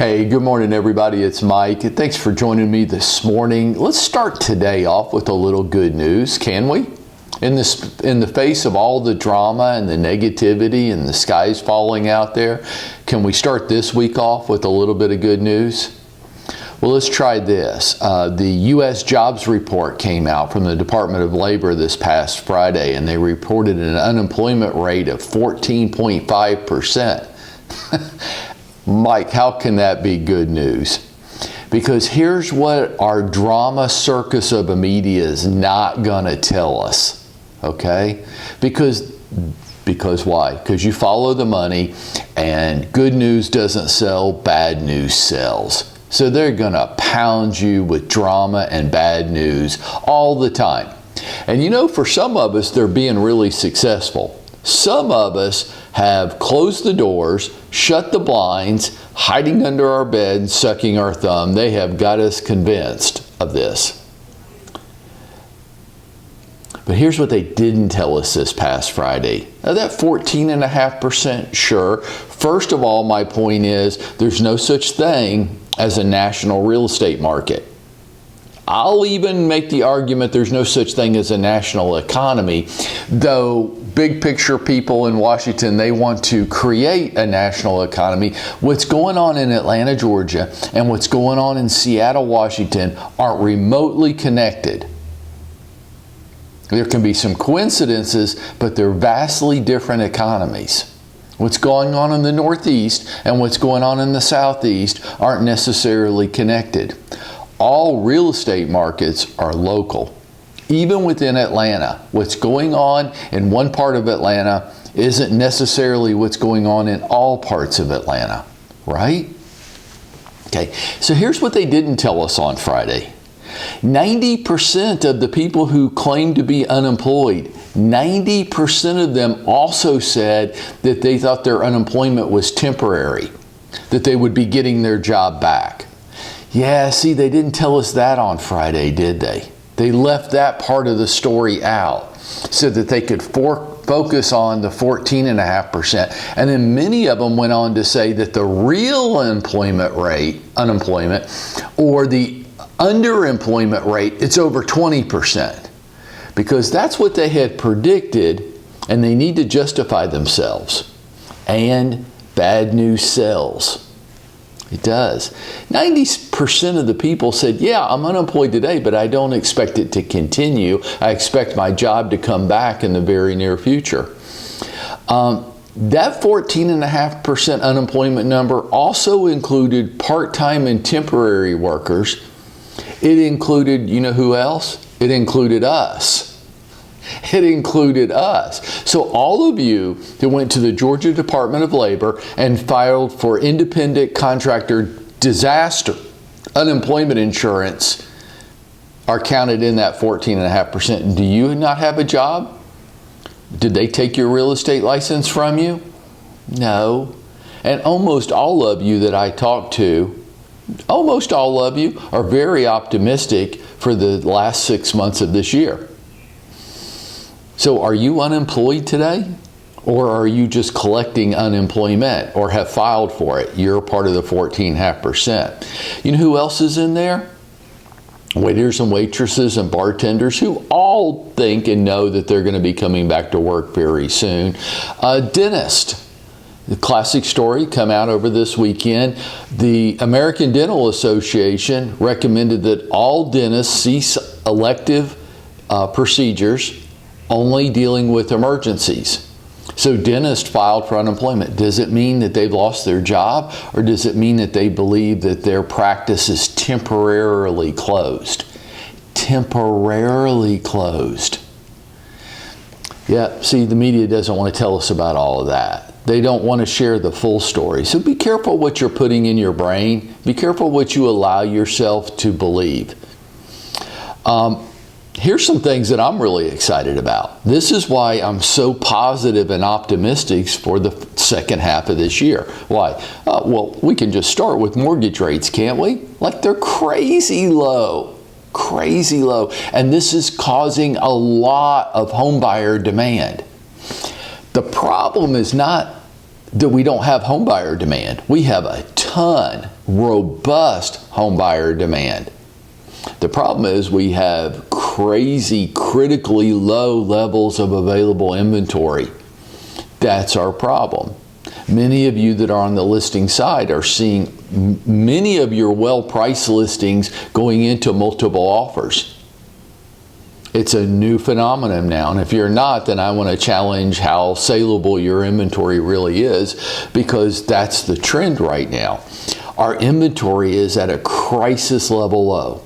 Hey, good morning everybody, it's Mike. Thanks for joining me this morning. Let's start today off with a little good news, can we? In the face of all the drama and the negativity and the skies falling out there, can we start this week off with a little bit of good news? Well, let's try this. The U.S. jobs report came out from the Department of Labor this past Friday, and they reported an unemployment rate of 14.5%. Mike, how can that be good news? Because here's what our drama circus of the media is not going to tell us, okay? Because why? Because you follow the money, and good news doesn't sell, bad news sells. So they're going to pound you with drama and bad news all the time. And you know, for some of us, they're being really successful. Some of us have closed the doors, shut the blinds, hiding under our bed, sucking our thumb. They have got us convinced of this. But here's what they didn't tell us this past Friday. Now that 14.5%, sure. First of all, my point is there's no such thing as a national real estate market. I'll even make the argument there's no such thing as a national economy, though big picture people in Washington, they want to create a national economy. What's going on in Atlanta, Georgia, and what's going on in Seattle, Washington aren't remotely connected. There can be some coincidences, but they're vastly different economies. What's going on in the Northeast and what's going on in the Southeast aren't necessarily connected. All real estate markets are local. Even within Atlanta, what's going on in one part of Atlanta isn't necessarily what's going on in all parts of Atlanta, right? Okay, so here's what they didn't tell us on Friday. 90% of the people who claim to be unemployed, 90% of them also said that they thought their unemployment was temporary, that they would be getting their job back. Yeah, see, they didn't tell us that on Friday, did they? They left that part of the story out so that they could focus on the 14.5%. And then many of them went on to say that the real unemployment, or the underemployment rate, it's over 20%. Because that's what they had predicted, and they need to justify themselves. And bad news sells. It does. 90% of the people said, yeah, I'm unemployed today, but I don't expect it to continue. I expect my job to come back in the very near future. That 14.5% unemployment number also included part-time and temporary workers. It included, you know who else? It included us. It included us. So all of you that went to the Georgia Department of Labor and filed for independent contractor disaster unemployment insurance are counted in that 14.5%. Do you not have a job? Did they take your real estate license from you? No. And almost all of you that I talked to, almost all of you are very optimistic for the last 6 months of this year. So are you unemployed today? Or are you just collecting unemployment or have filed for it? You're part of the 14.5%. You know who else is in there? Waiters and waitresses and bartenders who all think and know that they're going to be coming back to work very soon. Dentist. The classic story come out over this weekend. The American Dental Association recommended that all dentists cease elective procedures only dealing with emergencies. So dentists filed for unemployment. Does it mean that they've lost their job, or does it mean that they believe that their practice is temporarily closed? Temporarily closed. Yeah, see, the media doesn't want to tell us about all of that. They don't want to share the full story. So be careful what you're putting in your brain. Be careful what you allow yourself to believe. Here's some things that I'm really excited about. This is why I'm so positive and optimistic for the second half of this year. Why? Well, we can just start with mortgage rates, can't we? Like, they're crazy low. Crazy low. And this is causing a lot of home buyer demand. The problem is not that we don't have home buyer demand. We have a ton, robust home buyer demand. The problem is we have crazy, critically low levels of available inventory. That's our problem. Many of you that are on the listing side are seeing many of your well-priced listings going into multiple offers. It's a new phenomenon now, and if you're not, then I want to challenge how saleable your inventory really is, because that's the trend right now. Our inventory is at a crisis level low.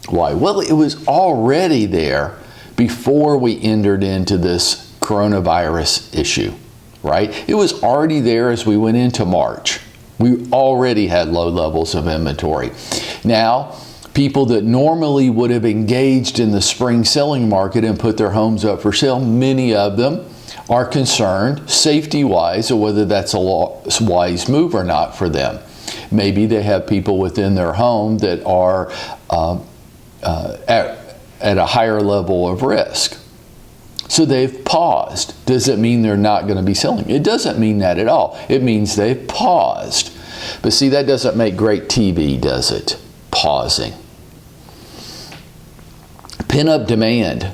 Why? Well, it was already there before we entered into this coronavirus issue, right? It was already there as we went into March. We already had low levels of inventory. Now, people that normally would have engaged in the spring selling market and put their homes up for sale, many of them are concerned safety-wise or whether that's a wise move or not for them. Maybe they have people within their home that are at a higher level of risk. So they've paused. Does it mean they're not going to be selling? It doesn't mean that at all. It means they've paused. But see, that doesn't make great TV, does it? Pausing. Pent-up demand.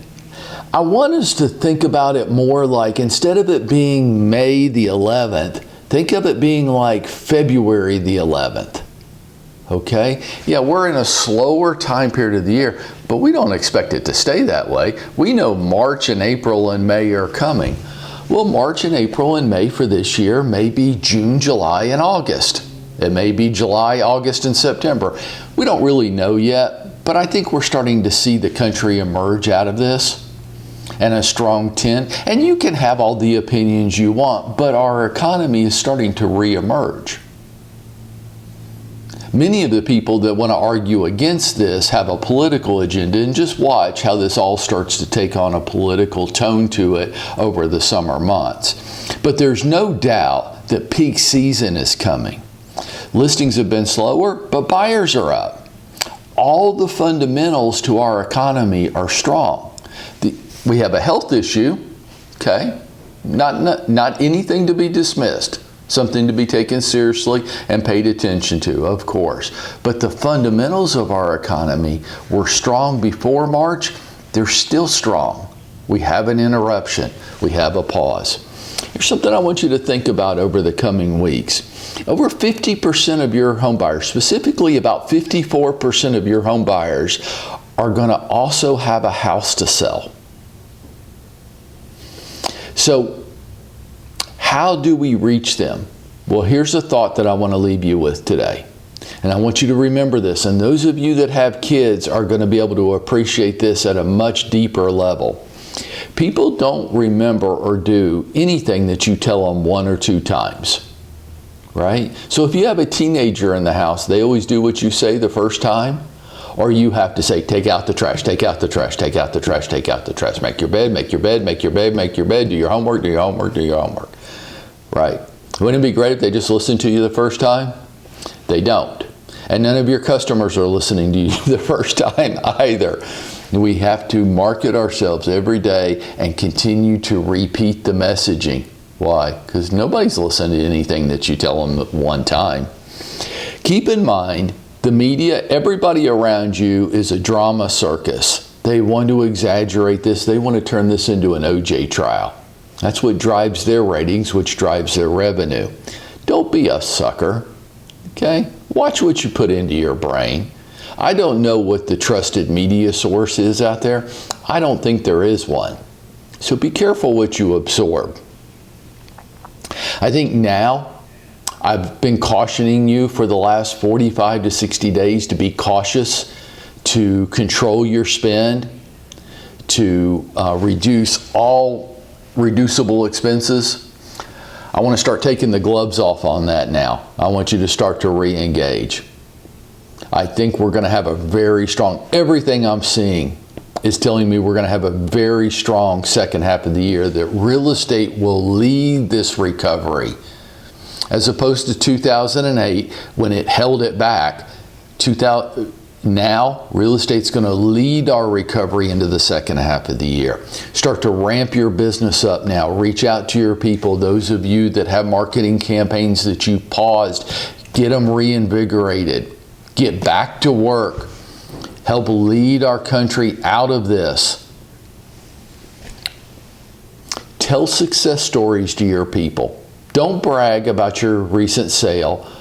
I want us to think about it more like, instead of it being May the 11th, think of it being like February the 11th. Okay? Yeah, we're in a slower time period of the year, but we don't expect it to stay that way. We know March and April and May are coming. Well, March and April and May for this year may be June, July, and August. It may be July, August, and September. We don't really know yet, but I think we're starting to see the country emerge out of this and a strong trend. And you can have all the opinions you want, but our economy is starting to reemerge. Many of the people that want to argue against this have a political agenda, and just watch how this all starts to take on a political tone to it over the summer months. But there's no doubt that peak season is coming. Listings have been slower, but buyers are up. All the fundamentals to our economy are strong. We have a health issue, okay? Not anything to be dismissed. Something to be taken seriously and paid attention to, of course. But the fundamentals of our economy were strong before March. They're still strong. We have an interruption. We have a pause. Here's something I want you to think about over the coming weeks. Over 50% of your home buyers, specifically about 54% of your home buyers, are going to also have a house to sell. So, how do we reach them? Well, here's a thought that I want to leave you with today. And I want you to remember this. And those of you that have kids are going to be able to appreciate this at a much deeper level. People don't remember or do anything that you tell them one or two times. Right? So if you have a teenager in the house, they always do what you say the first time. Or you have to say, take out the trash, take out the trash, take out the trash, take out the trash. Make your bed, make your bed, make your bed, make your bed. Do your homework, do your homework, do your homework. Right? Wouldn't it be great if they just listened to you the first time? They don't. And none of your customers are listening to you the first time either. We have to market ourselves every day and continue to repeat the messaging. Why? Because nobody's listening to anything that you tell them at one time. Keep in mind, the media, everybody around you is a drama circus. They want to exaggerate this. They want to turn this into an OJ trial. That's what drives their ratings, which drives their revenue. Don't be a sucker, okay? Watch what you put into your brain. I don't know what the trusted media source is out there. I don't think there is one. So be careful what you absorb. I think now, I've been cautioning you for the last 45 to 60 days to be cautious, to control your spend, to reduce all reducible expenses. I want to start taking the gloves off on that now. I want you to start to re-engage. I think we're going to have a very strong, everything I'm seeing is telling me we're going to have a very strong second half of the year, that real estate will lead this recovery. As opposed to 2008, when it held it back. now real estate's going to lead our recovery into the second half of the year. Start to ramp your business up now. Reach out to your people. Those of you that have marketing campaigns that you paused, get them reinvigorated. Get back to work. Help lead our country out of this. Tell success stories to your people. Don't brag about your recent sale.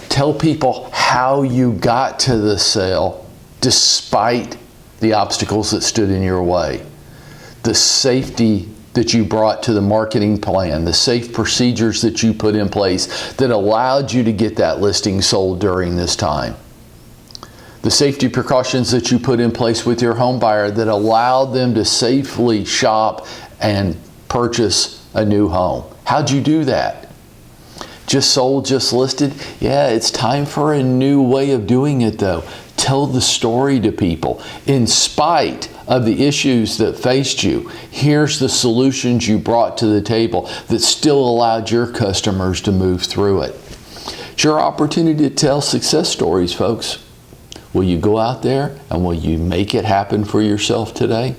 Tell people how you got to the sale despite the obstacles that stood in your way. The safety that you brought to the marketing plan, the safe procedures that you put in place that allowed you to get that listing sold during this time. The safety precautions that you put in place with your home buyer that allowed them to safely shop and purchase a new home. How'd you do that? Just sold, just listed? Yeah, it's time for a new way of doing it though. Tell the story to people. In spite of the issues that faced you, here's the solutions you brought to the table that still allowed your customers to move through it. It's your opportunity to tell success stories, folks. Will you go out there and will you make it happen for yourself today?